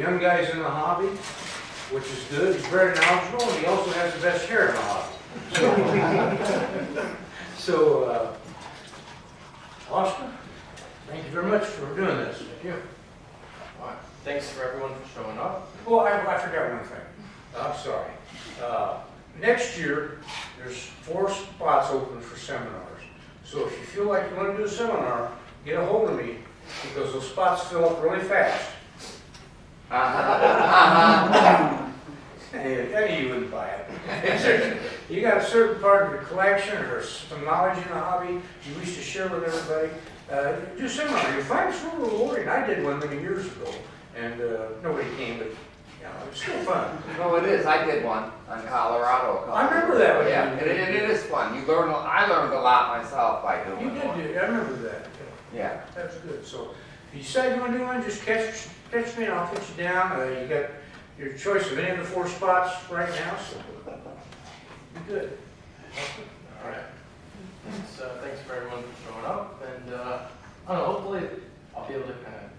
young guys in the hobby, which is good. He's very knowledgeable, and he also has the best hair in the hobby. So, Oscar, thank you very much for doing this. Thank you. All right. Thanks for everyone for showing up. Oh, I forgot one thing. I'm sorry. Next year, there's 4 spots open for seminars. So if you feel like you want to do a seminar, get a hold of me, because those spots fill up really fast. And you wouldn't buy it. You got a certain part of your collection or some knowledge in the hobby you wish to share with everybody, do a seminar. You'll find it's real rewarding. I did one many years ago, and nobody came, but it's still fun. No, it is. I did one on Colorado. I remember that one. Yeah, it is fun. You learn. I learned a lot myself by doing You one. did. I remember that. Yeah. That's good. So if you decide you want to do one, just catch me and I'll put you down. You got your choice of any of the 4 spots right now, so you're good. All right. Thanks for everyone for showing up, and I don't know, hopefully I'll be able to kind of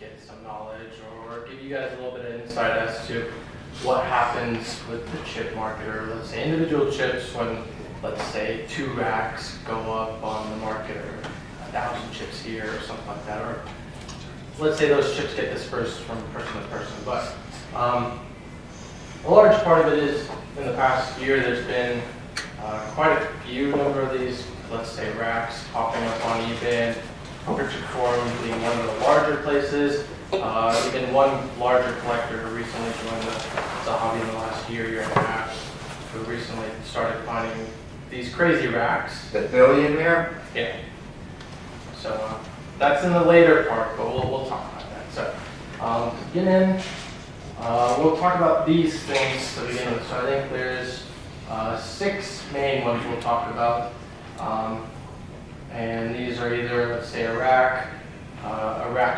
get some knowledge or give you guys a little bit of insight as to what happens with the chip market, or let's say individual chips when, let's say, 2 racks go up on the market, or 1,000 chips here or something like that, or let's say those chips get dispersed from person to person. But a large part of it is, in the past year, there's been quite a few number of these, let's say, racks popping up on eBay, and Trk Forum being one of the larger places. Even one larger collector who recently joined the hobby in the last year and a half, who recently started finding these crazy racks. The billionaire? Yeah. So that's in the later part, but we'll talk about that. So to begin in, we'll talk about these things to begin with. So I think there's 6 main ones we'll talk about. And these are either, let's say, a rack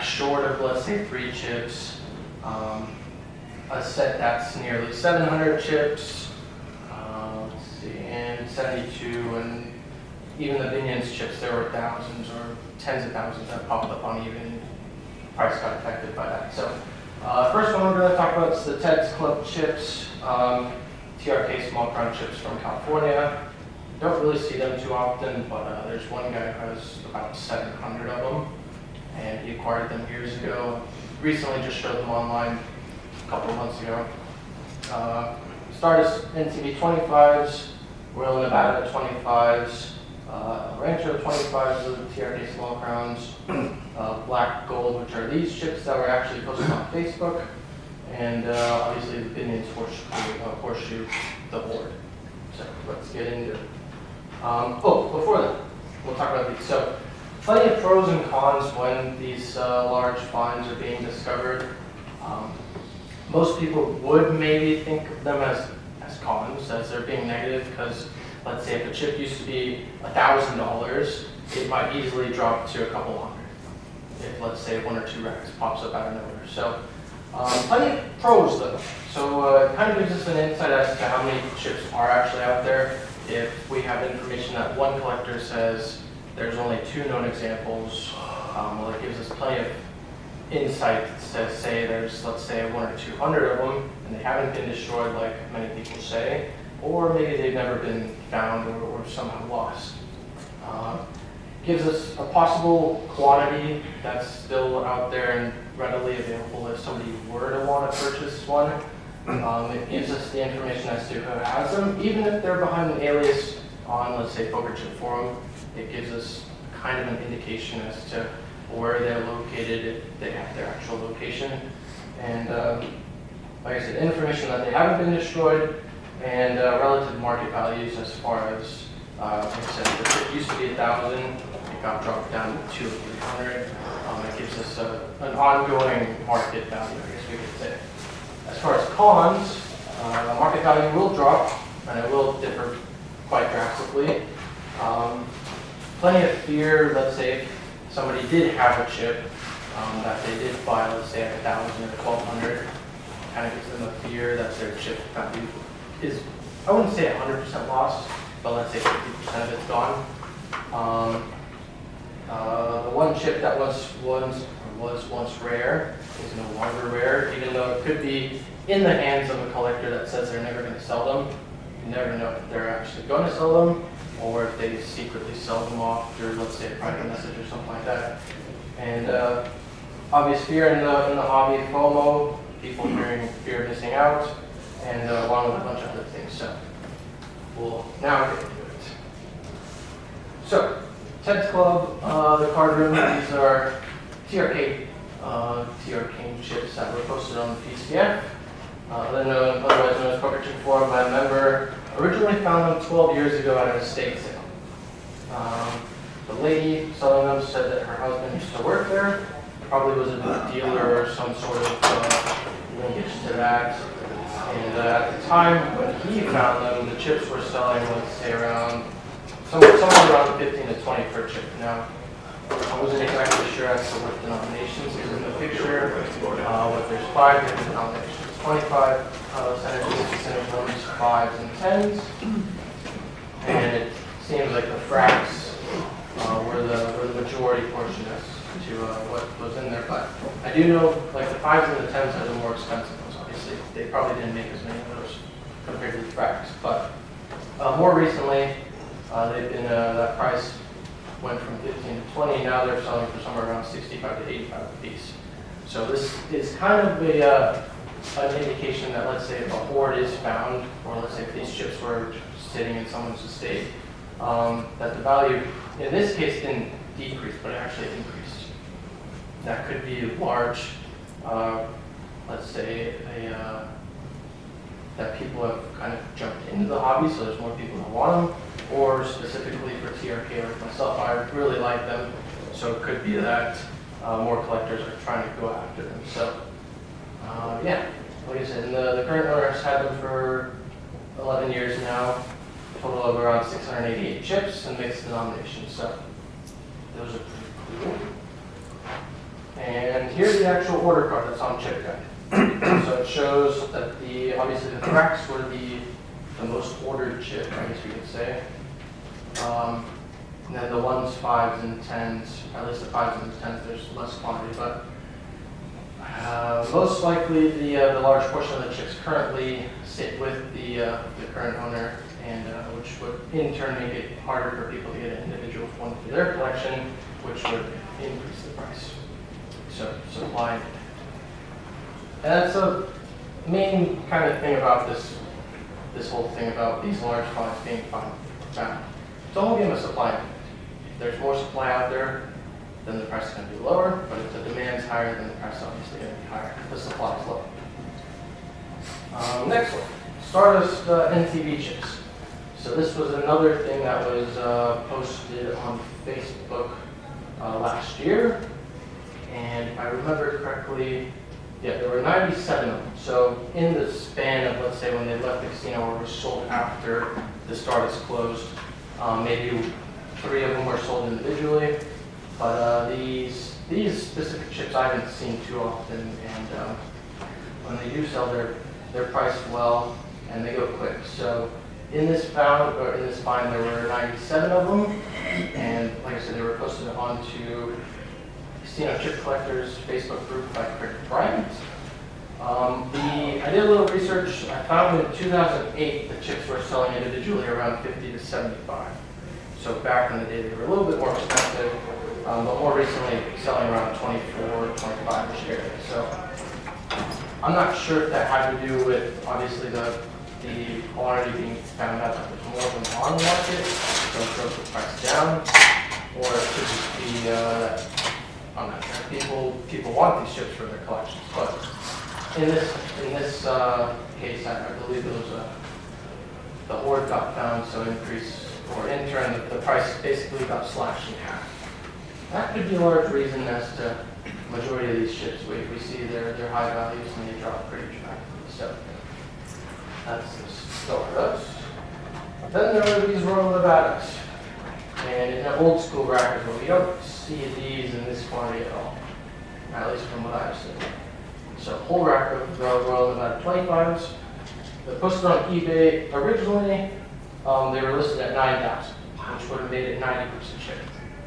short of, let's say, 3 chips, a set that's nearly 700 chips, let's see, and 72, and even the Binion's chips, there were thousands or tens of thousands that popped up on eBay, and price got affected by that. So first one we're going to talk about is the Ted's Club chips, TRK small crown chips from California. Don't really see them too often, but there's one guy who has about 700 of them, and he acquired them years ago. Recently just showed them online a couple of months ago. Stardust NTV 25s, Royal Nevada 25s, Rancho 25s of the TRK small crowns, black gold, which are these chips that were actually posted on Facebook, and obviously the Binion's horseshoe, the hoard. So let's get into it. Before that, we'll talk about these. So, plenty of pros and cons when these large finds are being discovered. Most people would maybe think of them as cons, as they're being negative, because let's say if a chip used to be $1,000, it might easily drop to a couple hundred. If, let's say, 1 or 2 racks pops up out of nowhere. So, plenty of pros though. So it kind of gives us an insight as to how many chips are actually out there. If we have information that one collector says there's only 2 known examples, well, it gives us plenty of insight to say there's, let's say, 1 or 200 of them, and they haven't been destroyed like many people say, or maybe they've never been found or somehow lost. Gives us a possible quantity that's still out there and readily available if somebody were to want to purchase one. It gives us the information as to who has them, even if they're behind an alias on, let's say, Trk Chip Forum. It gives us kind of an indication as to where they're located, if they have their actual location. And like I said, information that they haven't been destroyed, and relative market values as far as, like I said, the chip used to be 1,000, it got dropped down to 200 or 300. It gives us an ongoing market value, I guess we could say. As far as cons, the market value will drop, and it will differ quite drastically. Plenty of fear, let's say if somebody did have a chip that they did buy, let's say at 1,000 or 1,200, kind of gives them a fear that their chip value is, I wouldn't say 100% lost, but let's say 50% of it's gone. The one chip that was once rare is no longer rare, even it could be in the hands of a collector that says they're never going to sell them. You never know if they're actually going to sell them, or if they secretly sell them off through, let's say, a private message or something like that. And obvious fear in the hobby, FOMO, people fear of missing out, and along with a bunch of other things. So we'll now get into it. So Ted's Club, the card room, these are Trk Chips that were posted on the PCF. Otherwise known as Trk Chips by a member. Originally found them 12 years ago at an estate sale. The lady selling them said that her husband used to work there, probably was a dealer or some sort of linkage to that. And at the time when he found them, the chips were selling, let's say, around somewhere around 15 to 20 per chip. Now, I wasn't exactly sure as to what denominations is in the picture, but there's 5 different denominations. 25 percentage ones, 5s and 10s, and it seems like the fracts were the majority portion as to what was in there. But I do know, like, the 5s and the 10s are the more expensive ones. Obviously, they probably didn't make as many of those compared to the fracts. But more recently, they've been that price went from 15 to 20. Now they're selling for somewhere around 65 to 85 a piece. So this is kind of an indication that, let's say, if a hoard is found, or let's say if these chips were sitting in someone's estate, that the value in this case didn't decrease, but it actually increased. That could be large, let's say, that people have kind of jumped into the hobby, so there's more people who want them, or specifically for TRK like myself, I really like them, so it could be that more collectors are trying to go after them. So, yeah, like I said, and the current owner has had them for 11 years now, total of around 688 chips and mixed denominations, so those are pretty cool. And here's the actual order card that's on Chip Guide. So it shows that obviously the cracks were the most ordered chip, I guess you could say. And then the 1s, 5s, and 10s, at least the 5s and the 10s, there's less quantity, but most likely the large portion of the chips currently sit with the current owner, and which would in turn make it harder for people to get an individual one for their collection, which would increase the price. So supply. And that's the main kind of thing about this whole thing about these large finds being found. It's all a game of supply. If there's more supply out there, then the price is going to be lower, but if the demand's higher, then the price is obviously going to be higher if the supply is low. Next one, Stardust NTV chips. So this was another thing that was posted on Facebook last year, and if I remember correctly, yeah, there were 97 of them. So in the span of, let's say, when they left the casino or were sold after the Stardust closed, maybe 3 of them were sold individually. But these specific chips I haven't seen too often, and when they do sell, they're priced well and they go quick. So in this find, there were 97 of them, and like I said, they were posted onto Casino Chip Collectors Facebook group by Craig Bryant. I did a little research. I found in 2008 the chips were selling individually around 50 to 75. So back in the day, they were a little bit more expensive, but more recently selling around 24, 25-ish area. So I'm not sure if that had to do with obviously the quantity being found out that there's more of them on the market, so it drove the price down, or it could just be that I'm not sure. People want these chips for their collections, but in this case, I believe it was the hoard got found, so increase, or in turn, the price basically got slashed in half. That could be a large reason as to the majority of these chips. We see their high values and they drop pretty dramatically. So that's the Stardust. Then there are these Royal Nevadas. And in an old school rack as well, you don't see these in this quantity at all, at least from what I've seen. So whole rack of Royal Nevada 25s. They're posted on eBay. Originally, they were listed at $9,000, which would have made it 90% shipped.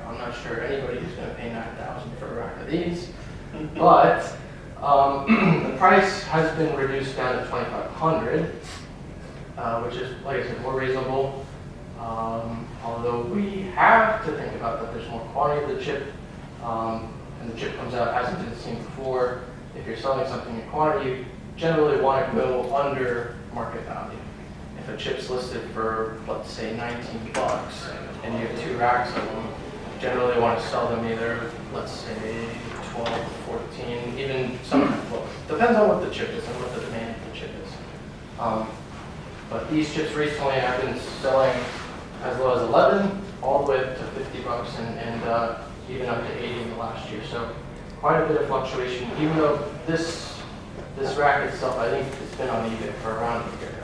I'm not sure anybody who's going to pay $9,000 for a rack of these, but The price has been reduced down to $2,500, which is, like I said, more reasonable. Although we have to think about that there's more quantity of the chip, and the chip comes out hasn't been seen before. If you're selling something in quantity, you generally want to go under market value. If a chip's listed for, let's say, $19, and you have 2 racks of them, you generally want to sell them either, let's say, 12, 14, even sometimes lower. Depends on what the chip is and what the demand of the chip is. But these chips recently have been selling as low as 11, all the way up to $50, and even up to 80 in the last year. So quite a bit of fluctuation, even though this rack itself, I think it's been on eBay for around a year now.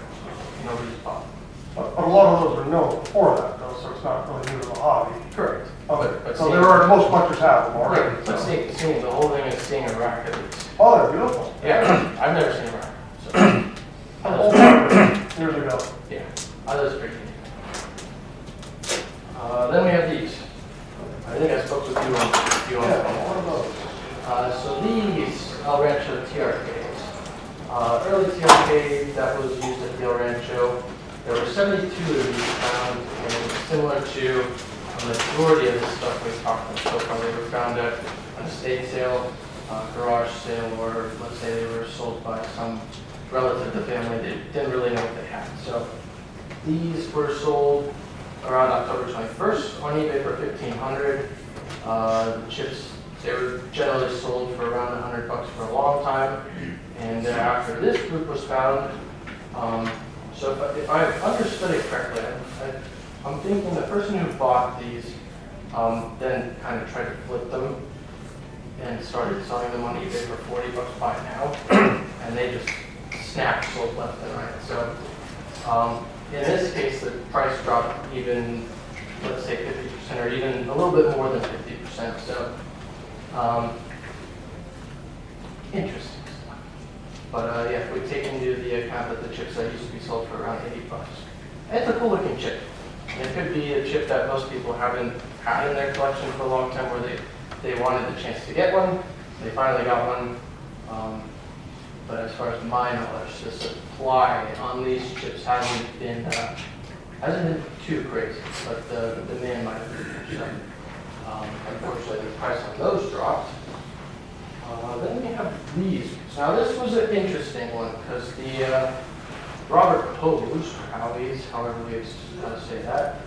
Nobody's bought it. But a lot of those are known for that though, so it's not really new to the hobby. Correct. Okay, so seeing- there are, most collectors have them already. Right, but seeing the whole thing is seeing a rack at least. Oh, they're beautiful. Yeah, I've never seen a rack. So, Old timers, years ago. yeah, others pretty neat. Then we have these. I think I spoke with you on Yeah, what are those? So these El Rancho TRKs. Early TRK that was used at the El Rancho. There were 72 of these found, and similar to a majority of the stuff we've talked about so far, they were found at an estate sale, garage sale, or let's say they were sold by some relative of the family. They didn't really know what they had. So these were sold around October 21st on eBay for $1,500. The chips, they were generally sold for around $100 for a long time. And after this group was found, so if I understood it correctly, I'm thinking the person who bought these then kind of tried to flip them and started selling them on eBay for $40 by now, and they just snapped, sold left and right. So in this case, the price dropped even, let's say 50%, or even a little bit more than 50%. So interesting stuff. But yeah, if we take into the account that the chips that used to be sold for around $80. It's a cool looking chip. And it could be a chip that most people haven't had in their collection for a long time, where they wanted the chance to get one. They finally got one. But as far as my knowledge, the supply on these chips hasn't been too crazy, but the demand might have been. So unfortunately, the price on those dropped. Then we have these. Now this was an interesting one because the Robert Hose, however we say that,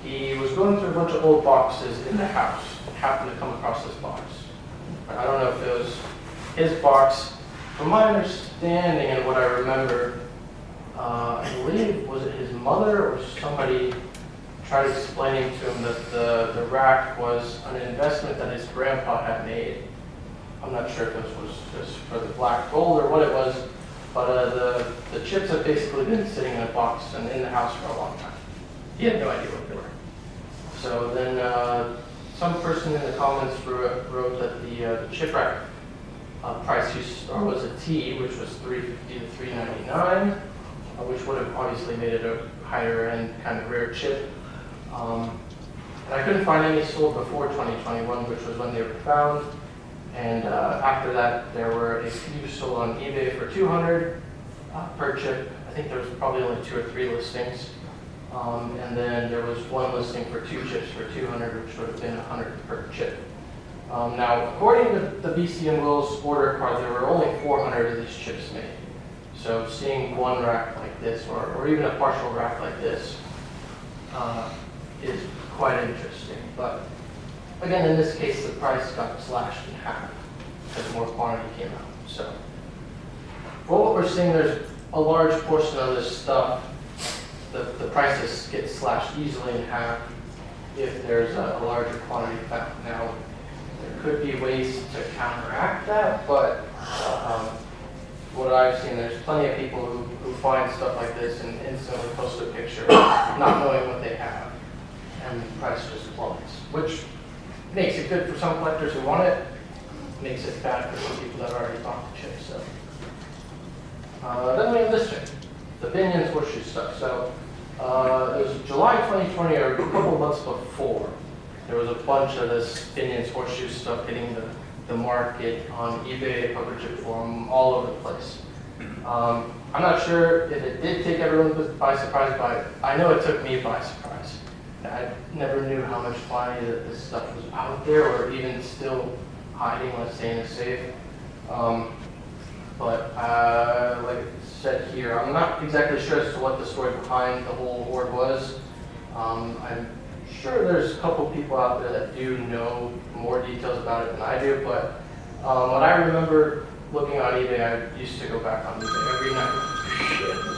he was going through a bunch of old boxes in the house and happened to come across this box. I don't know if it was his box. From my understanding and what I remember, I believe, was it his mother or somebody tried explaining to him that the rack was an investment that his grandpa had made. I'm not sure if this was just for the black gold or what it was, but the chips have basically been sitting in a box and in the house for a long time. He had no idea what they were. So then some person in the comments wrote that the Shipwreck price was a T, which was $350 to $399, which would have obviously made it a higher end kind of rare chip. And I couldn't find any sold before 2021, which was when they were found. And after that, there were a few sold on eBay for $200 per chip. I think there was probably only 2 or 3 listings. And then there was one listing for 2 chips for $200, which would have been $100 per chip. Now, according to the BC and Will's order card, there were only 400 of these chips made. So seeing one rack like this, or even a partial rack like this, is quite interesting. But again, in this case, the price got slashed in half as more quantity came out. So for what we're seeing, there's a large portion of this stuff, the prices get slashed easily in half if there's a larger quantity found. Now, there could be ways to counteract that, but what I've seen, there's plenty of people who find stuff like this and instantly post a picture, not knowing what they have, and the price just plummets, which makes it good for some collectors who want it, makes it bad for some people that already bought the chip. So then we have this chip, the Binion's Horseshoe Stuff. So it was July 2020, or a couple months before, there was a bunch of this Binion's Horseshoe Stuff hitting the the market, on eBay, poker chip forum, all over the place. I'm not sure if it did take everyone by surprise, but I know it took me by surprise. I never knew how much money that this stuff was out there, or even still hiding, let's say, in a safe. But like I said here, I'm not exactly sure as to what the story behind the whole hoard was. I'm sure there's a couple people out there that do know more details about it than I do, but what I remember looking on eBay, I used to go back on eBay every night,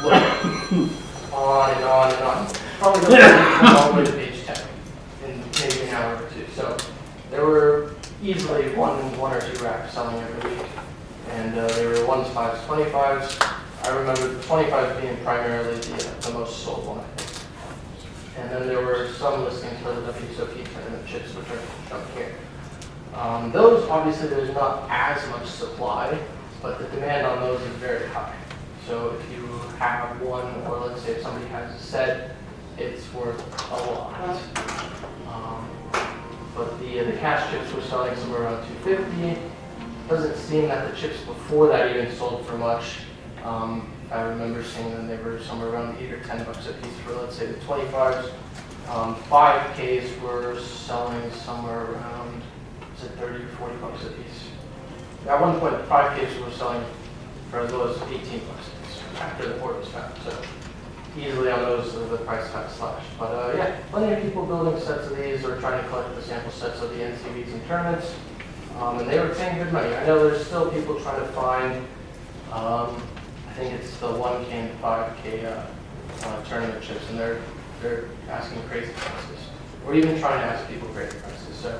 look on and on and on. Probably all the way to page 10 in maybe an hour or two. So there were easily one or two racks selling every week, and there were 1s, 5s, 25s. I remember the 25s being primarily the most sold one, I think. And then there were some listings for the WSOP tournament chips, which are shown here. Those, obviously, there's not as much supply, but the demand on those is very high. So if you have one, or let's say if somebody has a set, it's worth a lot. But the cash chips were selling somewhere around $250. Doesn't seem that the chips before that even sold for much. I remember seeing them, they were somewhere around $8 or $10 a piece for, let's say, the 25s. 5Ks were selling somewhere around, is it $30 or $40 a piece? At one point, 5Ks were selling for as low as $18 a piece after the hoard was found. So easily on those, the price got slashed. But yeah, plenty of people building sets of these or trying to collect the sample sets of the NCVs and tournaments. And they were paying good money. I know there's still people trying to find, I think it's the 1K and 5K tournament chips, and they're asking crazy prices, or even trying to ask people crazy prices. So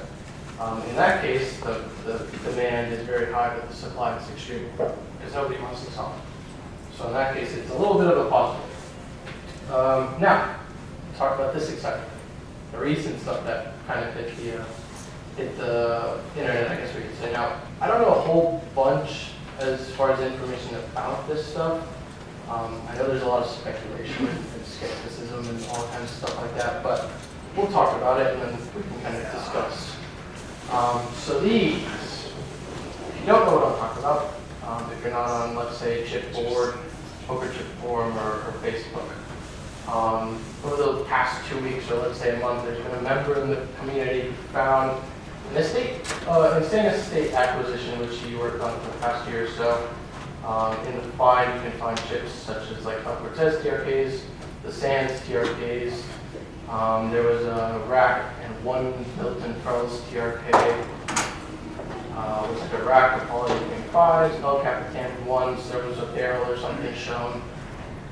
in that case, the demand is very high, but the supply is extreme because nobody wants to sell it. So in that case, it's a little bit of a positive. Now, talk about this excitement, the recent stuff that kind of hit the internet, I guess we could say. Now, I don't know a whole bunch as far as information about this stuff. I know there's a lot of speculation and skepticism and all kinds of stuff like that, but we'll talk about it and then we can kind of discuss. So these, if you don't know what I'm talking about, if you're not on, let's say, Chipboard, Poker Chip Forum, or Facebook, over the past 2 weeks or let's say a month, there's been a member in the community who found an insane estate acquisition, which he worked on for the past year or so. In the find, you can find chips such as like Cortez TRKs, the Sands TRKs. There was a rack and one Milton Palace TRK. Was like a rack of all the 5s, El Capitan 1s. There was a barrel or something shown,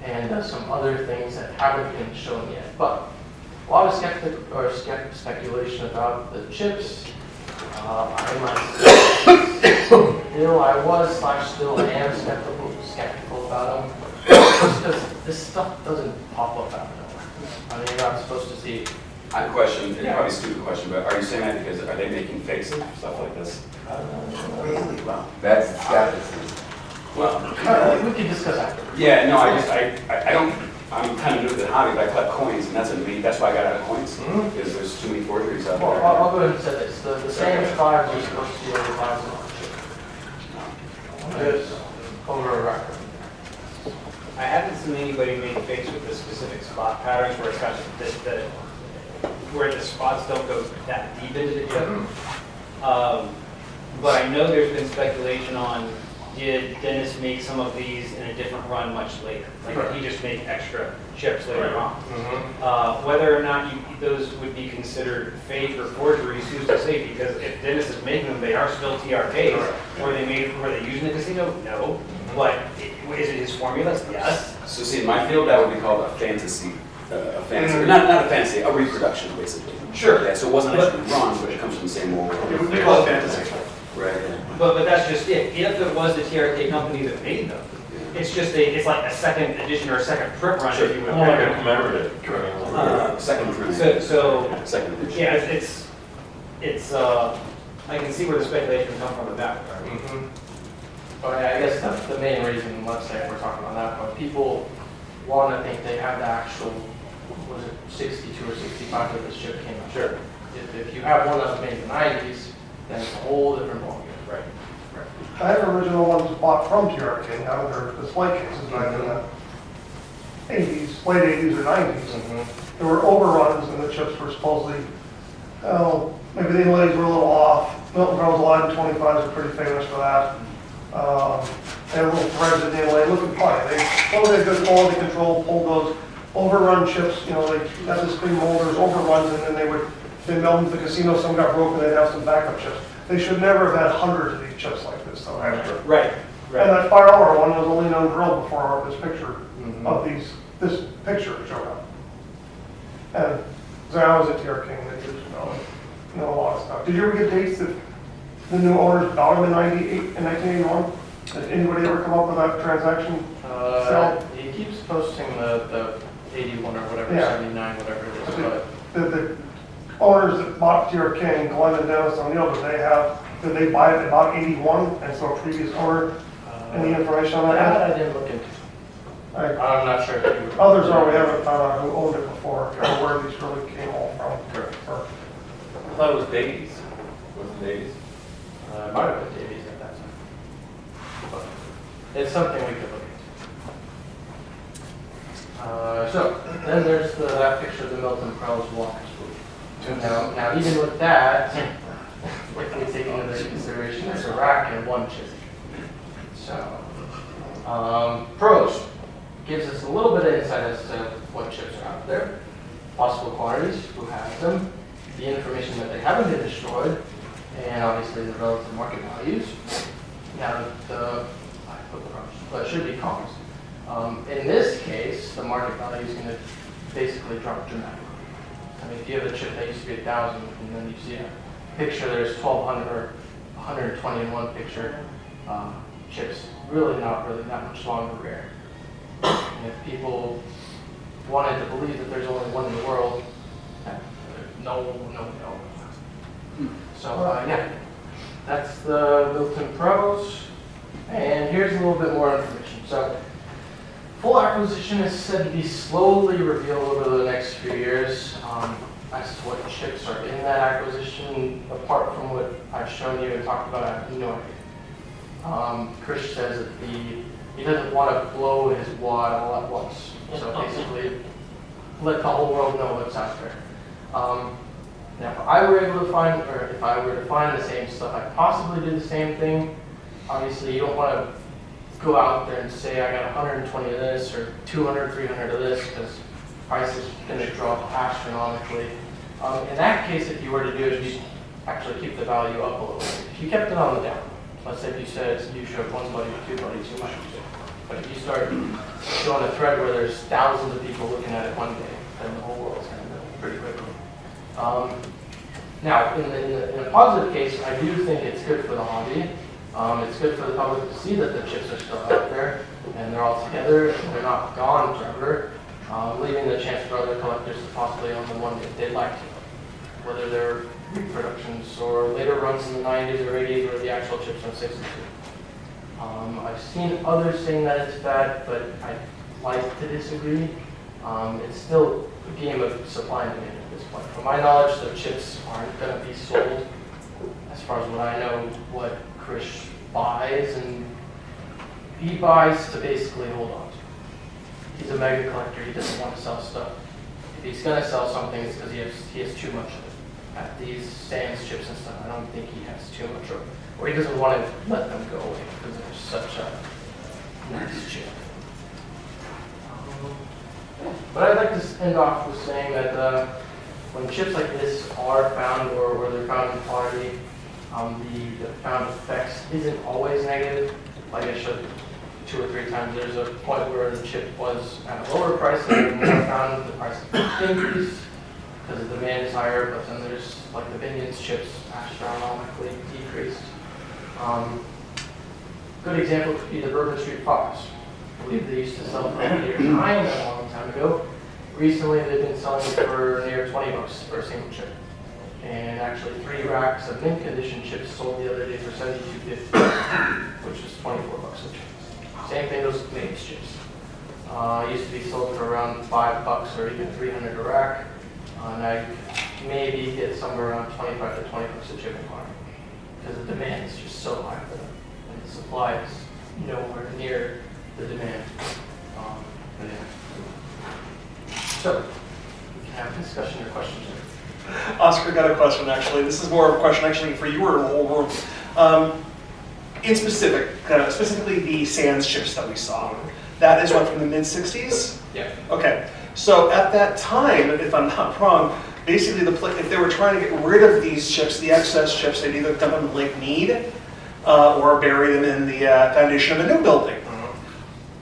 and some other things that haven't been shown yet. But a lot of speculation about the chips. I am skeptical about them, just because this stuff doesn't pop up out of nowhere. I mean, you're not supposed to see. I have a question, it's probably a stupid question, but are you saying that because are they making fakes of stuff like this? Really? Well, that's skepticism. Well, We can discuss after. yeah, no, I don't, I'm kind of new to the hobby, but I collect coins, and that's why I got out of coins, because there's too many forgeries out Well, there. I'll go ahead and say this. The Sands 5s are supposed to be over 5s on the chip. There's over a record. I haven't seen anybody make fakes with the specific spot patterns where it's got where the spots don't go that deep into the chip. But I know there's been speculation on, did Dennis make some of these in a different run much later? Like did he just make extra chips later on? Whether or not those would be considered fake or forgeries, who's to say? Because if Dennis is making them, they are still TRKs. Were they used in the casino? No. But is it his formulas? Yes. So see, in my field, that would be called a fantasy, not a fantasy, a reproduction, basically. Sure. Yeah, so it wasn't actually run, but it comes from the same mold. It would be called fantasy. Right. But that's just it. If it was the TRK company that made them, it's just it's like a second edition or a second trip run, if you would. Like a commemorative. Second print. So Second edition. yeah, it's I can see where the speculation comes from in that regard. But I guess the main reason, let's say if we're talking about that, but people want to think they have the actual, was it 62 or 65 that this chip came out? Sure. If you have one that was made in the 90s, then it's a whole different ballgame. Right. I have original ones bought from TRK out of their display cases back in the 80s, late 80s or 90s. There were overruns and the chips were supposedly, maybe the inlays were a little off. Milton Palace Line 25s are pretty famous for that. They had little threads in the inlay, looking fine. They supposedly had good quality control, pulled those overrun chips, you know, they had the screen molders, overruns, and then they'd melt into the casino, some got broken, they'd have some backup chips. They should never have had hundreds of these chips like this, though, extra. Right, And right. that fire hour one was only known drilled before this picture of this picture showed up. And so I was at TR King, they did know a lot of stuff. Did you ever get dates that the new owners bought them in 1981? Did anybody ever come up with that transaction? He keeps posting the 81 or whatever, Yeah. 79, whatever it is. But The owners that bought TR King, Glenn and Dennis O'Neill, did they buy it about 81? And so a previous owner, any information on that? that I didn't look into. I'm not sure if you. Others are, we haven't found out who owned it before, or where these really came all from. Correct. I thought it was Davies. Was it Davies? It might have been Davies at that time. But it's something we could look into. So then there's that picture of the Milton Palace walkers booth. Now even with that, if we take into consideration there's a rack and one chip. So pros gives us a little bit of insight as to what chips are out there, possible quantities, who has them, the information that they haven't been destroyed, and obviously the relative market values. Now, I put the pros, but it should be cons. In this case, the market value is going to basically drop dramatically. I mean, if you have a chip that used to be 1,000, and then you see a picture, there's 1,200 or 120 in one picture, chips really not really that much longer rare. And if people wanted to believe that there's only one in the world, no. So yeah, that's the Milton Pros. And here's a little bit more information. So full acquisition is said to be slowly revealed over the next few years. As to what chips are in that acquisition, apart from what I've shown you and talked about, I have no idea. Chris says that he doesn't want to blow his wad all at once. So basically, let the whole world know what's out there. Now, if I were able to find, or if I were to find the same stuff, I'd possibly do the same thing. Obviously, you don't want to go out there and say, I got 120 of this, or 200, 300 of this, because price is going to drop astronomically. In that case, if you were to do it, you'd actually keep the value up a little bit. If you kept it on the down, let's say if you said you showed one buddy, two buddies, you might do it. But if you start showing a thread where there's thousands of people looking at it one day, then the whole world's going to know pretty quickly. Now, in a positive case, I do think it's good for the hobby. It's good for the public to see that the chips are still out there and they're all together and they're not gone forever, leaving the chance for other collectors to possibly own the one if they'd like to, whether they're reproductions or later runs in the 90s or 80s or the actual chips from 62. I've seen others saying that it's bad, but I like to disagree. It's still a game of supply and demand at this point. From my knowledge, the chips aren't going to be sold. As far as what I know, what Chris buys, and he buys to basically hold on to. He's a mega collector. He doesn't want to sell stuff. If he's going to sell something, it's because he has too much of it. At these Sam's chips and stuff, I don't think he has too much of it. Or he doesn't want to let them go away because they're such a nice chip. But I'd like to end off with saying that when chips like this are found or where they're found in quantity, the found effects isn't always negative. Like I showed 2 or 3 times, there's a point where the chip was at a lower price and more found, the price increased because the demand is higher, but then there's like the Binion's chips astronomically decreased. Good example could be the Bourbon Street Fox. I believe they used to sell for 8 or 9 a long time ago. Recently, they've been selling for near $20 for a single chip. And actually, 3 racks of mint condition chips sold the other day for $72.50, which is $24 a chip. Same thing goes with Mace chips. Used to be sold for around $5 or even $300 a rack. Now you maybe get somewhere around 25 to $20 a chip in quantity. because the demand is just so high for them, and the supply is nowhere near the demand. But yeah. So, we can have a discussion or questions. Oscar got a question actually. This is more of a question actually for you or the whole room. In specifically the sands chips that we saw. That is what, from the mid-60s? Yeah. Okay. So at that time, if I'm not wrong, basically if they were trying to get rid of these chips, the excess chips, they'd either dump them in Lake Mead or bury them in the foundation of a new building.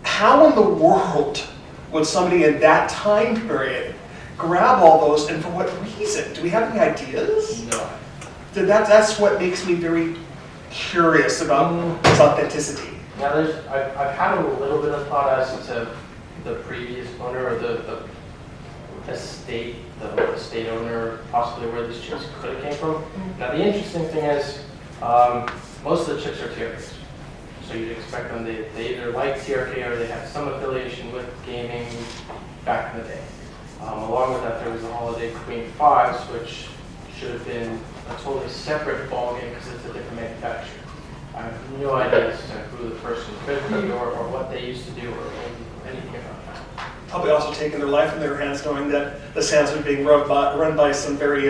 How in the world would somebody in that time period grab all those, and for what reason? Do we have any ideas? No. That's what makes me very curious about its authenticity. Now, I've had a little bit of thought as to the previous owner or the estate, the estate owner, possibly where these chips could have came from. Now, the interesting thing is, most of the chips are TRKs. So you'd expect them, they either like TRK or they have some affiliation with gaming back in the day. Along with that, there was the Holiday Queen 5s, which should have been a totally separate ballgame because it's a different manufacturer. I have no idea as to who the person could be or what they used to do or anything about that. Probably also taking their life in their hands, knowing that the sands are being run by some very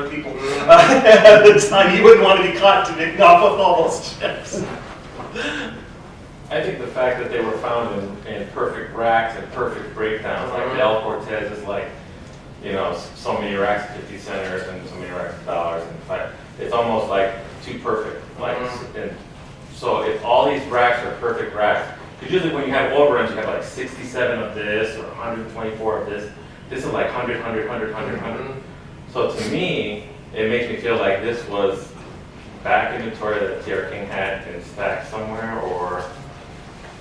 people at the time. You wouldn't want to be caught to off with all those chips. I think the fact that they were found in perfect racks and perfect breakdowns, like the El Cortez is like, so many racks at 50 centers and so many racks at dollars, and it's almost like too perfect. Like, and so if all these racks are perfect racks, because usually when you have overruns, you have like 67 of this or 124 of this. This is like 100, 100, 100, 100, 100. So to me, it makes me feel like this was back inventory that TR King had in stack somewhere, or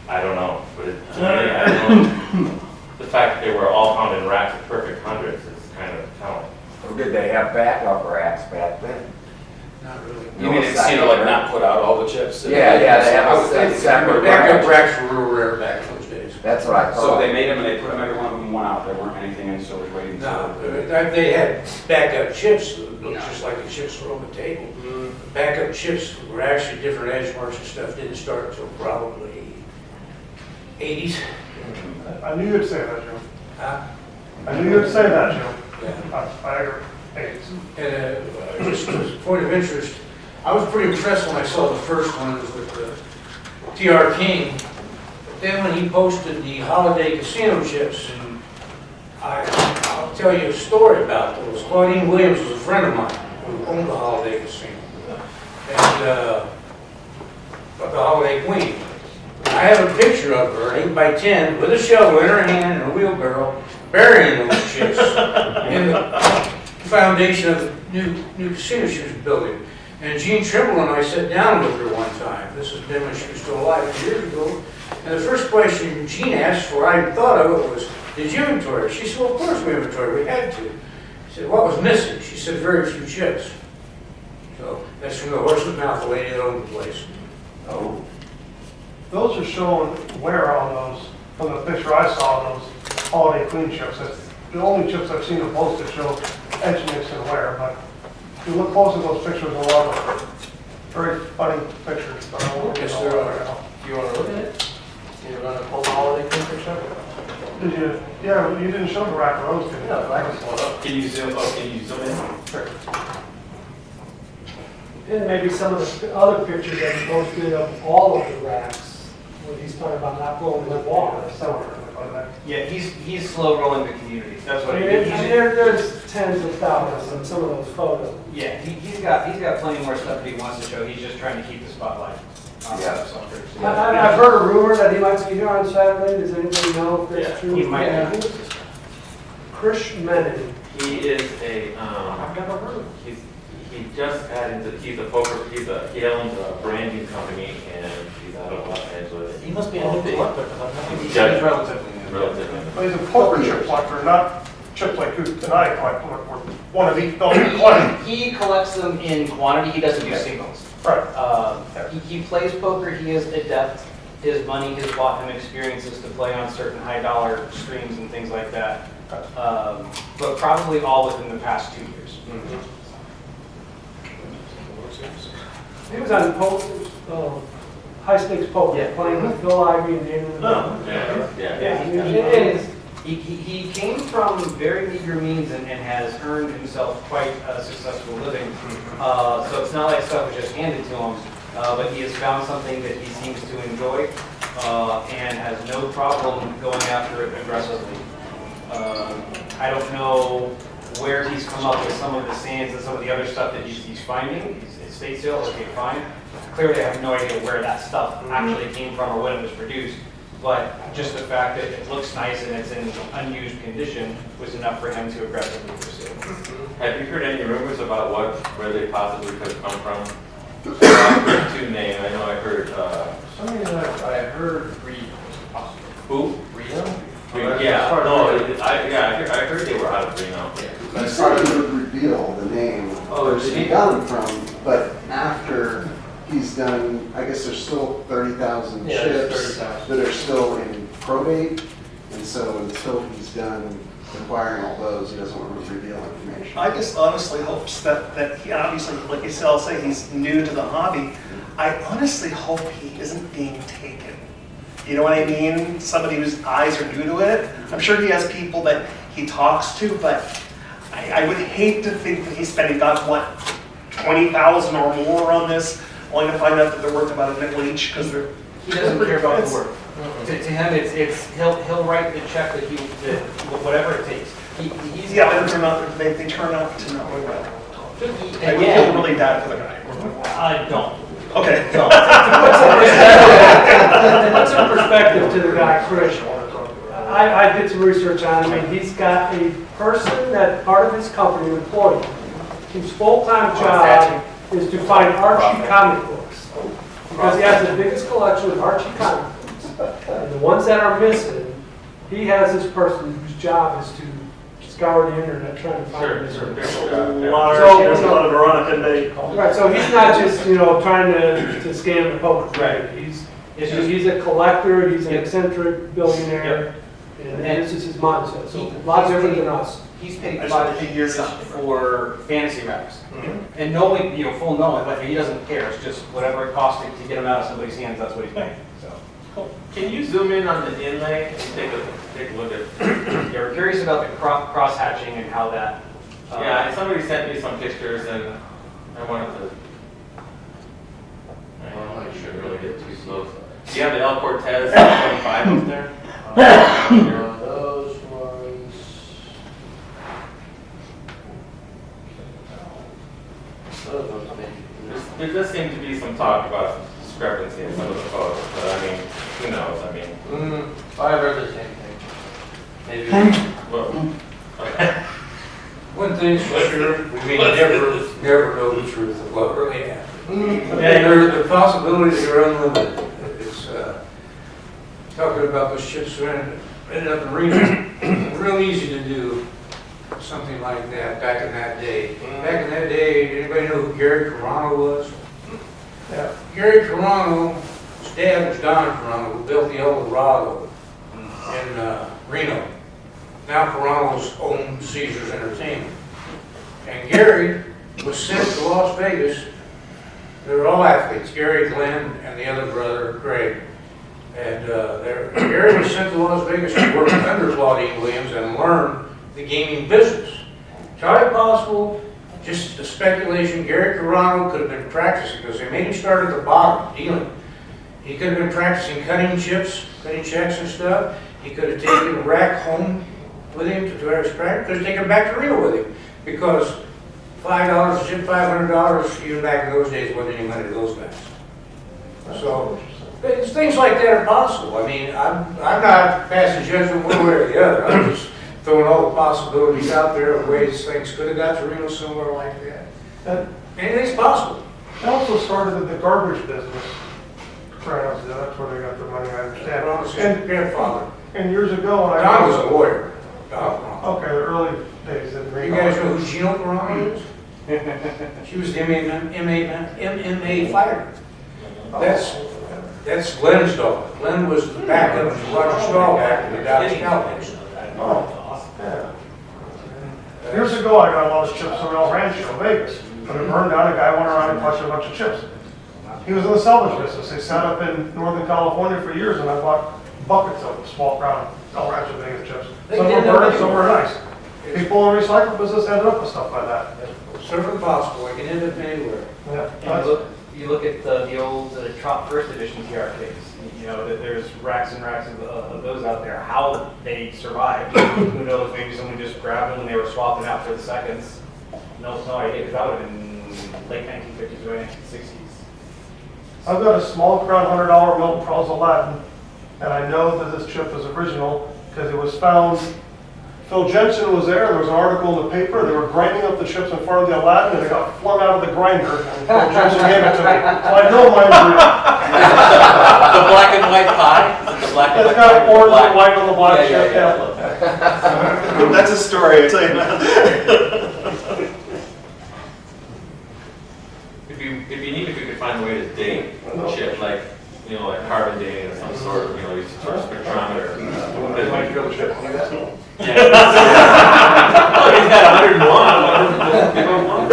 I don't know. But to me, I don't know. The fact that they were all found in racks of perfect hundreds is kind of telling. Or did they have backup racks back then? Not really. You mean it's like not put out all the chips? Yeah, they have I would think separate backup racks. racks were real rare back in those days. That's what I So thought. they made them and they put them, every one of them went out. There weren't anything in storage waiting. No, they had backup chips, that looked just like the chips were on the table. Backup chips were actually different edge marks and stuff, didn't start until probably 80s. I knew you'd say that, Joe. Huh? I knew you'd say that, Joe. Yeah. I agree. Hey, And just as a point of interest, I was pretty impressed when I saw the first ones with the TR King. But then when he posted the holiday casino chips, and I'll tell you a story about those. Claudine Williams was a friend of mine who owned the Holiday Casino. And the Holiday Queen. I have a picture of her, 8x10, with a shovel in her hand and a wheelbarrow, burying those chips in the foundation of the new casino she was building. And Jean Trimble and I sat down with her one time. This has been when she was still alive, years ago. And the first question Jean asked for, I thought of it, was, did you inventory? She said, well, of course we inventory, we had to. She said, what was missing? She said, very few chips. So that's from the horse's mouth, the lady that owned the place. Oh. those are showing wear on those, from the picture I saw, those Holiday Queen chips. That's the only chips I've seen them posted show edge mix and wear, but if you look close at those pictures, a lot of very funny pictures. But I won't get Yes, all there that are. right now. Do you want to look at it? You want to pull the Holiday Queen picture? Did you? Yeah, you didn't show the rack of those, did you? No, I can pull it up. Can you zoom in? Sure. And maybe some of the other pictures that he posted of all of the racks, when he's talking about not blowing the water. Yeah, he's slow rolling the community. That's I what mean, he and he's, there's tens of thousands in some of those photos. yeah, he's got plenty more stuff that he wants to show. He's just trying to keep the spotlight on Yeah. himself. I've heard a rumor that he might be here on Saturday. Does anybody know if that's Yeah, true? he might be. Chris Menon. He is a, I've never heard of him. he just got into, he owns a branding company and he's out of Los Angeles. He must be a new collector. He's relatively new. Relatively. Well, he's a poker chip collector, not chips like you and I collect, where one of each don't collect. He collects them in quantity. He doesn't do singles. Right. He plays poker. He is adept. His money has bought him experiences to play on certain high dollar streams and things like that. But probably all within the past 2 years. He was on high stakes poker, Yeah. playing with Phil Ivey and Daniel. He came from very meager means and has earned himself quite a successful living. So it's not like stuff was just handed to him, but he has found something that he seems to enjoy and has no problem going after it aggressively. I don't know where he's come up with some of the sands and some of the other stuff that he's finding. It's estate sale, okay, fine. Clearly, I have no idea where that stuff actually came from or when it was produced. But just the fact that it looks nice and it's in unused condition was enough for him to aggressively pursue. Have you heard any rumors about where they possibly could have come from? I've heard two names. I know I heard, Something that I heard Reno. who? Reno? Yeah, no, I heard they were out of Reno. He said he would reveal the name of the person he got them from, but after he's done, I guess there's still 30,000 Yeah, there's chips 30,000. that are still in probate, and so until he's done acquiring all those, he doesn't want to reveal information. I just honestly hope that he obviously, like you said, I'll say he's new to the hobby. I honestly hope he isn't being taken. You know what I mean? Somebody whose eyes are new to it. I'm sure he has people that he talks to, but I would hate to think that he's spending, God, what, 20,000 or more on this, only to find out that they're worth about a nickel each because they're. He doesn't care about the work. To him, it's he'll write the check that whatever it takes. He's Yeah, but they turn out to not really well. I would feel Again, really bad for the guy. I don't. Okay. Put some perspective to the guy, Chris. I did some research on him, and he's got a person that part of his company, an employee, whose full-time job is to find Archie comic books. Because he has the biggest collection of Archie comic books. And the ones that are missing, he has this person whose job is to scour the internet trying to find them. A lot of she does a lot of Veronica and they. Right, so he's not just, trying to scam the poker. Right. He's a collector, he's an eccentric billionaire, and this is his mindset, so a lot different than us. He's paid 5 figures for fantasy racks. And knowing, full knowing, but he doesn't care. It's just whatever it costs to get them out of somebody's hands, that's what he's paying. So. Can you zoom in on the inlay and take a look at? Yeah, we're curious about the cross hatching and how that. Yeah, somebody sent me some pictures and I wanted to. I shouldn't really get too close. Do you have the El Cortez 25 up there? Those ones. There does seem to be some talk about discrepancy in some of the photos, but I mean, who knows? I mean, I've heard the same thing. Maybe. well, One thing's for sure, we may never know the truth of what really happened. And the possibilities are unlimited. It's, talking about those ships ended up in Reno, real easy to do something like that back in that day. Back in that day, anybody know who Gary Carrano was? Yeah. Gary Carrano, his dad was Don Carrano, who built the El Dorado in Reno. Now Carrano's owned Caesars Entertainment. And Gary was sent to Las Vegas. They were all athletes, Gary, Glenn, and the other brother, Greg. And Gary was sent to Las Vegas to work under Claudine Williams and learn the gaming business. Entirely possible, just a speculation, Gary Carrano could have been practicing, because they made him start at the bottom, dealing. He could have been practicing cutting chips, cutting checks and stuff. He could have taken a rack home with him to his practice, could have taken it back to Reno with him, because $5 a chip, $500, even back in those days, wasn't any money to those guys. So, things like that are possible. I mean, I'm not passing judgment one way or the other. I'm just throwing all the possibilities out there of ways things could have got to Reno somewhere like that. Anything's possible. They also started in the garbage business. Right, that's where they got their money, I understand. Ron was his grandfather. And years ago, when I Don was a lawyer. Don. Okay, the early days in You Reno. guys know who Gino Carrano is? She was the MMA fighter. That's Glenn's daughter. Glenn was the backup to Roger Stahl back in the Dallas Cowboys. Oh, yeah. Years ago, I got a lot of chips from El Rancho, Vegas. When it burned down, a guy went around and collected a bunch of chips. He was in the salvage business. They sat up in Northern California for years, and I bought buckets of them, small crown El Rancho Vegas chips. They Some did were that burned, with- some were nice. People in the recycle business ended up with stuff like that. Surf Impossible, it can end up anywhere. Yeah, And that's- you look at the old Trk first edition TRKs, you know, that there's racks and racks of those out there. How they survived, who knows, maybe someone just grabbed them and they were swapping out for the seconds. No idea, because that would have been late 1950s, early 1960s. I've got a small crown $100 Milton Palace Aladdin, and I know that this chip is original because it was found. Phil Jensen was there was an article in the paper, they were grinding up the chips in front of the Aladdin, and it got flung out of the grinder, and Phil Jensen gave it to me. So I know mine's real. The black and white pie? Is it the black and It's white got pie? orange and white on the black Yeah, chip, yeah, I yeah. love that. That's a story, I tell you that. It'd be neat if we could find a way to date chip, like, you know, like carbon dating of some sort, you know, sort of spectrometer. They might drill chip, do that. Yeah. Oh, he's got 101. Give him one.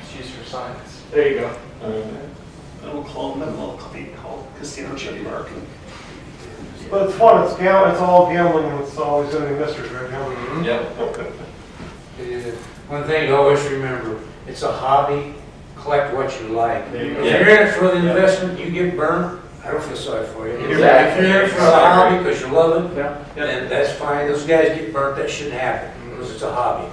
It's used for science. There you go. Little clone, that little company called Casino Chip Mark. But it's fun, it's all gambling, and it's always gonna be mysteries, right? Gambling. Yep. One thing to always remember, it's a hobby, collect what you like. If you go. you're in it for the investment, you get burned, I don't feel sorry for you. If you're Exactly. in it for the hobby because you love it, Yeah. then that's fine. Those guys get burnt, that shouldn't happen, because it's a hobby.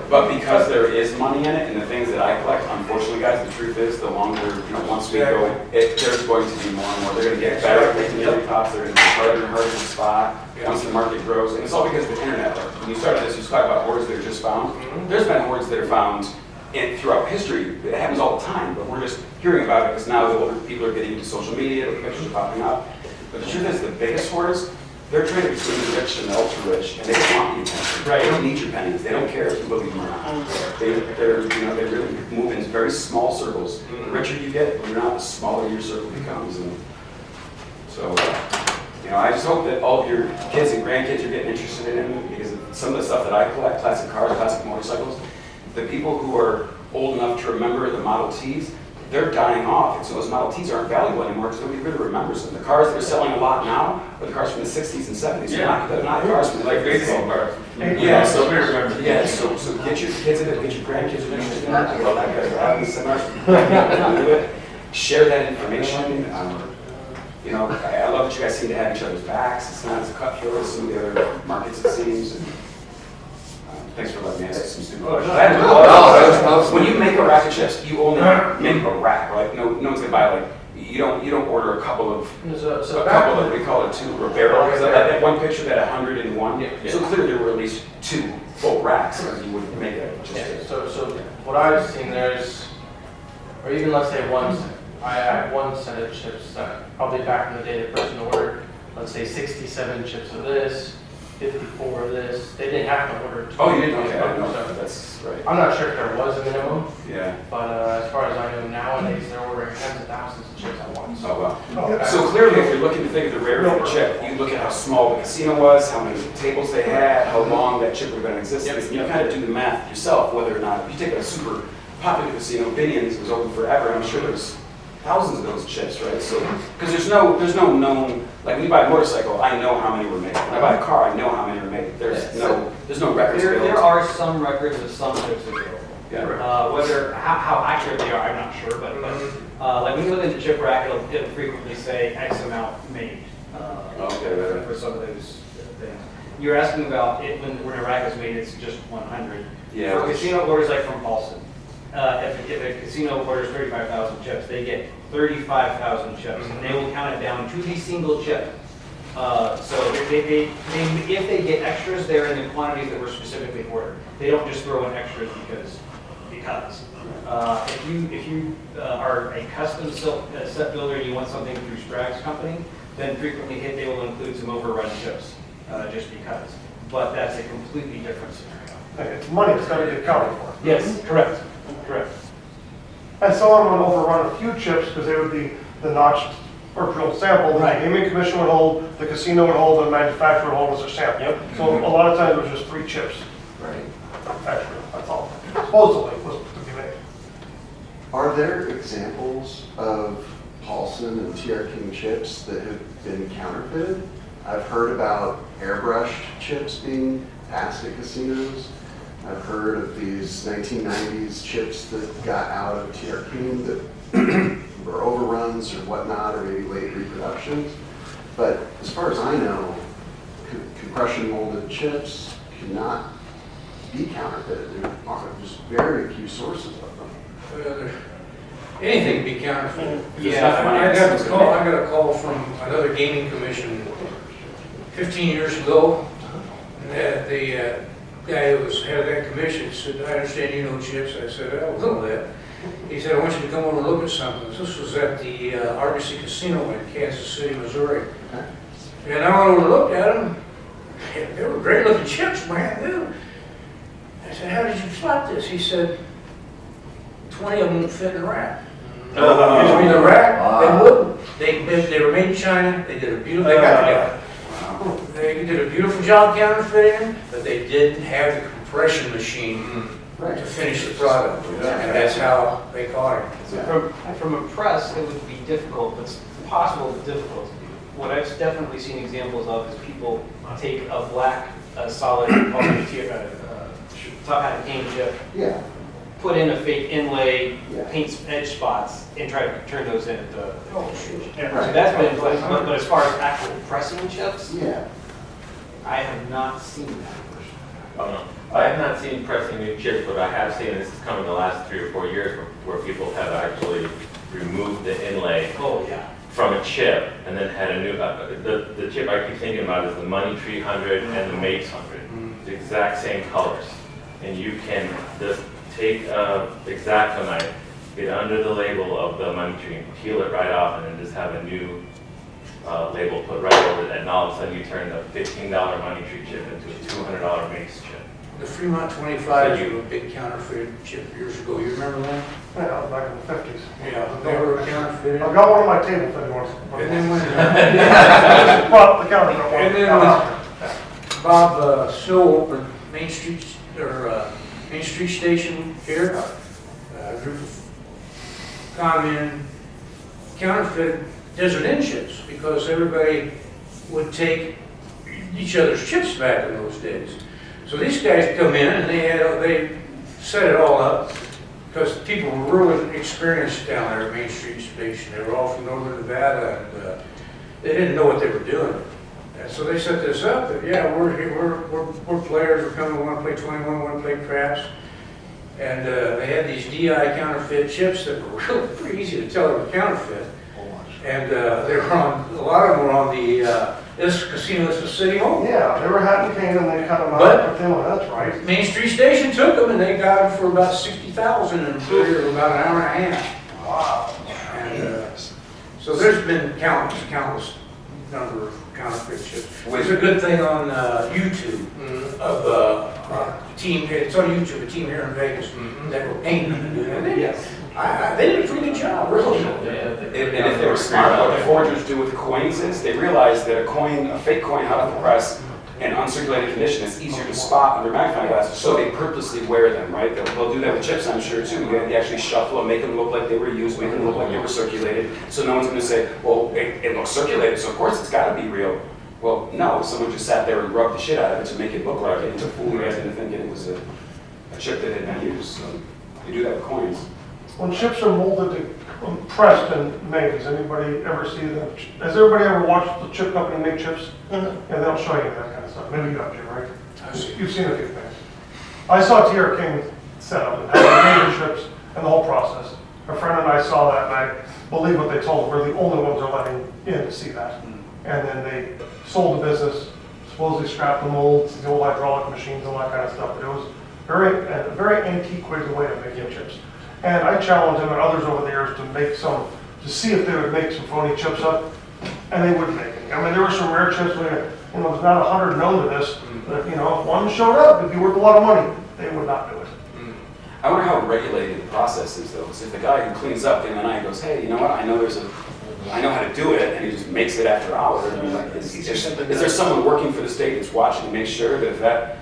But because there is money in it and the things that I collect, unfortunately, guys, the truth is, the longer, you know, once we go, there's going to be more and more. They're gonna get better at making the pops, they're gonna be harder and harder to spot once the market grows. And it's all because of the internet. Like, when you started this, you talked about hoards that are just found. There's been hoards that are found throughout history. It happens all the time, but we're just hearing about it because now the older people are getting into social media, the pictures are popping up. But the truth is, the biggest hoards, they're trading between the rich and the ultra rich, and they just want the attention. Right. They don't need your pennies. They don't care if you believe them or not. They're, you know, they really move in very small circles. The richer you get, when you're not, the smaller your circle becomes. And so, you know, I just hope that all of your kids and grandkids are getting interested in it, because some of the stuff that I collect, classic cars, classic motorcycles, the people who are old enough to remember the Model Ts, they're dying off, and so those Model Ts aren't valuable anymore because nobody really remembers them. The cars that are selling a lot now are the cars from the 60s and 70s. They're not cars from the Like 50s. baseball cards. Yeah, so, Nobody remembers. yeah, so get your kids in it, get your grandkids interested in it. I love that guy, having the seminar. Share that information. You know, I love that you guys seem to have each other's backs. It's not as cutthroat as some of the other markets, it seems. And, thanks for letting me ask some stupid questions. When you make a rack of chips, you only make a rack, right? No one's gonna buy like, you don't order a couple of, So a back couple in of, we call it two, or a barrel. Because that one picture that 101, Yeah. so clearly there were at least two full racks, or you wouldn't make it just. Yeah, so what I've seen there's, or even let's say I have one set of chips that probably back in the day the person ordered, let's say 67 chips of this, 54 of this. They didn't have to order 2. Oh, you didn't? Okay, I don't know. So That's right. I'm not sure if there was a minimum, Yeah. but as far as I know nowadays, they're ordering tens of thousands of chips at once. Oh, wow. Oh, So clearly, if you're looking to think of the rarity of the chip, you look at how small the casino was, how many tables they had, how long that chip would have been in existence, and you kind of do the math yourself, whether or not, if you take a super popular casino, Binion's was open forever, I'm sure there's thousands of those chips, right? So, because there's no known, like when you buy a motorcycle, I know how many were made. When I buy a car, I know how many were made. There's no records There available. are some records of some chips available. Yeah. Whether, how accurate they are, I'm not sure, but like when you look into Shipwreck, it'll frequently say X amount made. Okay, right. For some of those things. You're asking about it when a rack is made, it's just 100. Yeah. For casino orders like from Paulson, if a casino orders 35,000 chips, they get 35,000 chips, and they will count it down to the single chip. So if they get extras, they're in the quantities that were specifically ordered. They don't just throw in extras because. If you are a custom set builder and you want something through Sprague's company, then frequently they will include some overrun chips, just because. But that's a completely different scenario. It's money, it's gotta get accounted for. Yes, correct. I saw them overrun a few chips because they would be the notched or drilled sample. The Right. gaming commission would hold, the casino would hold, and the manufacturer would hold as their sample. Yep. So a lot of times it was just 3 chips. Right. Actually, that's all. Supposedly was to be Are there examples of Paulson and TR chips that have been counterfeited? I've heard about airbrushed chips being passed at casinos. I've heard of these 1990s chips that got out of TR that were overruns or whatnot, or maybe late reproductions. But as far as I know, compression molded chips cannot be counterfeited. There are just very few sources of them. Anything can be counterfeited. Yeah, I got a call from another gaming commission 15 years ago. And the guy who was head of that commission said, I understand you know chips. I said, oh, a little bit. He said, I want you to come over and look at something. This was at the Argosy Casino in Kansas City, Missouri. And I went over and looked at them. They were great looking chips, brand new. I said, how did you spot this? He said, 20 of them would fit in the rack. Used me the rack, they wouldn't. They were made in China. They did a beautiful They did a beautiful job counterfeiting them, but they didn't have the compression machine to finish the product. And that's how they caught it. From a press, it would be difficult, but it's possible but difficult to do. What I've definitely seen examples of is people take a black, solid top hat cane chip, Yeah. put in a fake inlay, Yeah. paint edge spots, and try to turn those in at the. So Right. that's been, but as far as actual pressing chips, Yeah. I have not seen that. Oh, no. I have not seen pressing new chips, but I have seen, this has come in the last 3 or 4 years, where people have actually removed the inlay Oh, yeah. from a chip and then had a new, the chip I keep thinking about is the Money Tree 100 and the Mates 100. The exact same colors. And you can just take a X-Acto knife, get under the label of the Money Tree and peel it right off, and then just have a new label put right over it. And all of a sudden you turn the $15 Money Tree chip into a $200 Mates chip. The Fremont 25s were a big counterfeit chip years ago. You remember that? Yeah, that was back in the 50s. Yeah, they were counterfeited. I've got one on my table if anyone wants. And then when, Brought the counterfeit one. and then when Bob Snow opened Main Street Station here, a group of con-men counterfeit Desert Inn chips because everybody would take each other's chips back in those days. So these guys come in and they set it all up because people were really experienced down there at Main Street Station. They were all from northern Nevada and they didn't know what they were doing. And so they set this up that, yeah, we're players, we're coming, we want to play 21, we want to play craps. And they had these DI counterfeit chips that were really pretty easy to tell they were counterfeit. And they were on, a lot of them were on the, this casino, this was City Hall. Yeah, they were hat and cane and they cut them out, But- put them on, that's right. Main Street Station took them and they got them for about 60,000 in a period of about an hour and a half. Wow. And so there's been countless number of counterfeit chips. There's a good thing on YouTube of a team, it's on YouTube, a team here in Vegas that were painting and doing it. They did a pretty good job, really. And if they were smart, what the forgers do with coins is they realize that a fake coin out of the press in uncirculated condition is easier to spot under magnifying glasses, so they purposely wear them, right? They'll do that with chips, I'm sure, too. You actually shuffle them, make them look like they were used, make them look like they were circulated, so no one's going to say, well, it looks circulated, so of course it's got to be real. Well, no, someone just sat there and rubbed the shit out of it to make it look like it, and to fool you guys into thinking it was a chip that had been used. So they do that with coins. When chips are molded and pressed and made, does anybody ever see them? Has everybody ever watched the chip company make chips? Yeah, they'll show you that kind of stuff. Maybe you have, Jim, right? You've seen a few things. I saw TR King set up and had made chips and the whole process. A friend and I saw that and I believe what they told. We're the only ones they're letting in to see that. And then they sold the business, supposedly scrapped the molds, the old hydraulic machines, all that kind of stuff. But it was a very antiquated way of making chips. And I challenged them and others over the years to make some, to see if they would make some phony chips up, and they wouldn't make any. I mean, there were some rare chips where, there's not 100 known to this, but if one showed up, it'd be worth a lot of money. They would not do it. I wonder how regulated the process is, though. Because if the guy who cleans up the night goes, hey, you know what? I know how to do it, and he just makes it after hours. I mean, like, is there someone working for the state that's watching to make sure that if that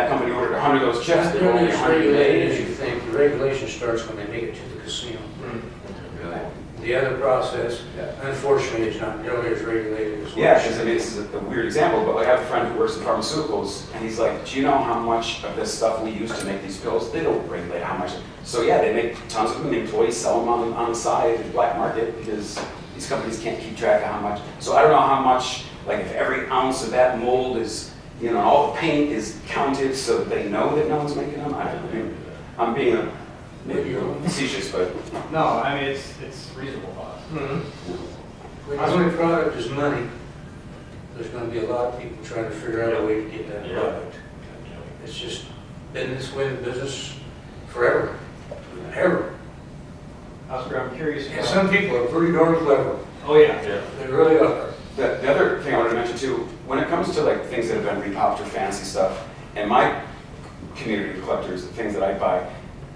company ordered 100 of those chips, Not they're only nearly as 100 regulated as days? you think. The regulation starts when they make it to the casino. The other process, Yeah. unfortunately, is not nearly as regulated as. Yeah, because I mean, this is a weird example, but like I have a friend who works in pharmaceuticals, and he's like, do you know how much of this stuff we use to make these pills? They don't regulate how much. So yeah, they make tons of them, the employees sell them on the side in the black market because these companies can't keep track of how much. So I don't know how much, like if every ounce of that mold is, you know, all the paint is counted so that they know that no one's making them. I don't know. I'm being maybe a little facetious, but No, I mean, it's reasonable cost. When your product is money, there's gonna be a lot of people trying to figure out a way to get that Yeah. product. It's just been this way in business forever, ever. Oscar, I'm curious And about. some people are pretty darn clever. Oh, yeah. Yeah. They really are. the other thing I wanted to mention too, when it comes to like things that have been repopped or fancy stuff, and my community of collectors, the things that I buy,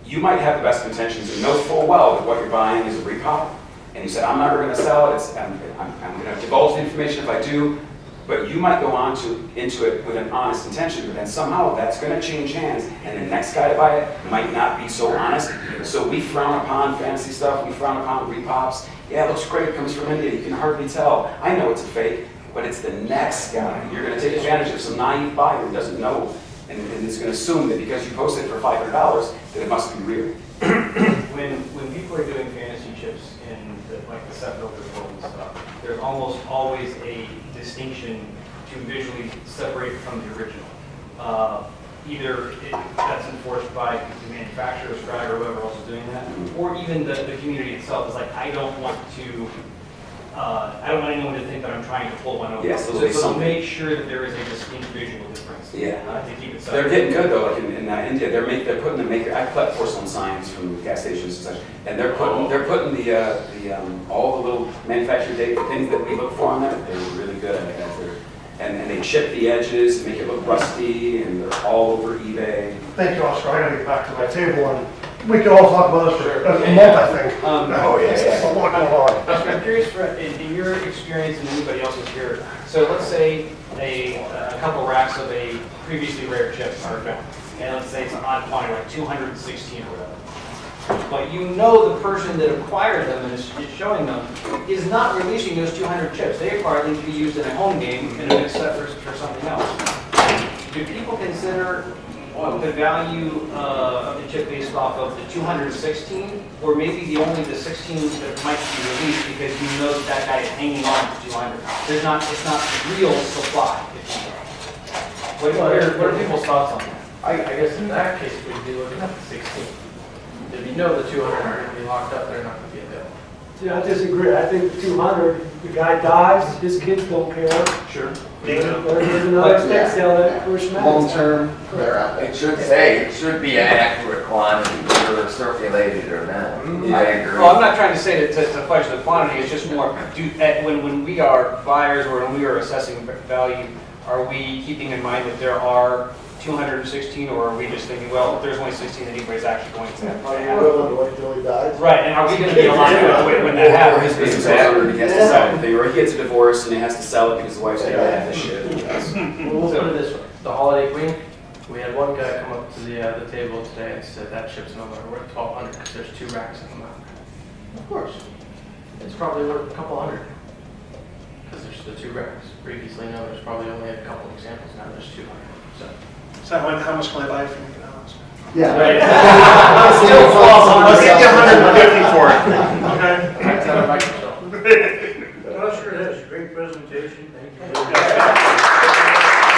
you might have the best intentions and know full well that what you're buying is a repop, and you say, I'm never going to sell it, I'm going to divulge the information if I do, but you might go on into it with an honest intention, but then somehow that's going to change hands, and the next guy to buy it might not be so honest. So we frown upon fancy stuff, we frown upon repops. Yeah, it looks great, it comes from India, you can hardly tell. I know it's a fake, but it's the next guy. You're going to take advantage of some naive buyer who doesn't know, and is going to assume that because you posted it for $500, that it must be real. When people are doing fantasy chips in like the set builder world and stuff, there's almost always a distinction to visually separate from the original. Either that's enforced by the manufacturer, Scribe, or whoever else is doing that, or even the community itself is like, I don't want anyone to think that I'm trying to pull one over. Yes, there'll so be so something. make sure that there is a distinct visual difference. Yeah. To keep it They're separate. getting good though, like in India, they're putting the maker. I collect porcelain signs from gas stations and such, and they're putting all the little manufacturer date things that we look for on that. They're really good at that. And they chip the edges and make it look rusty, and they're all over eBay. Thank you, Oscar. I gotta get back to my table, and we can all talk about this for a month, I think. Oh yeah. There's a lot going on. Oscar, I'm curious, in your experience and anybody else's here, so let's say a couple racks of a previously rare chip are found, and let's say it's an odd quantity, like 216 or whatever. But you know the person that acquired them and is showing them is not releasing those 200 chips. They acquired them to be used in a home game and a mixed set for something else. Do people consider the value of the chip based off of the 216, or maybe only the 16 that might be released because you know that guy is hanging on to 200? It's not real supply, if you will. What are people's thoughts on that? I guess in that case, we'd be looking at the 16. If you know the 200 are going to be locked up, they're not going to be available. See, I disagree. I think the 200, the guy dies, his kids don't care. Sure. There's another estate sale that push Long matters. term, they're out there. It should say, it should be an accurate quantity, whether it's circulated or not. I agree. Well, I'm not trying to say to fudge the quantity, it's just more, when we are buyers or when we are assessing value, are we keeping in mind that there are 216, or are we just thinking, well, if there's only 16, then anybody's actually going to have? Are you willing to wait till he dies? Right, and are we going to be aligned when that Or happens? his business goes under and he has to sell it, or he gets a divorce and he has to sell it because the wife's got half the shit. We'll put it this way. The Holiday Queen, we had one guy come up to the table today and said that chip's no longer worth 1,200 because there's 2 racks in the mountain. Of course. It's probably worth a couple hundred. Because there's the 2 racks. Previously known, there's probably only a couple examples, now there's 200. So how much can I buy from you now? Yeah. Still I'll give you 150 for it. Okay. Right down on Microsoft. Well, sure, that's a great presentation. Thank you.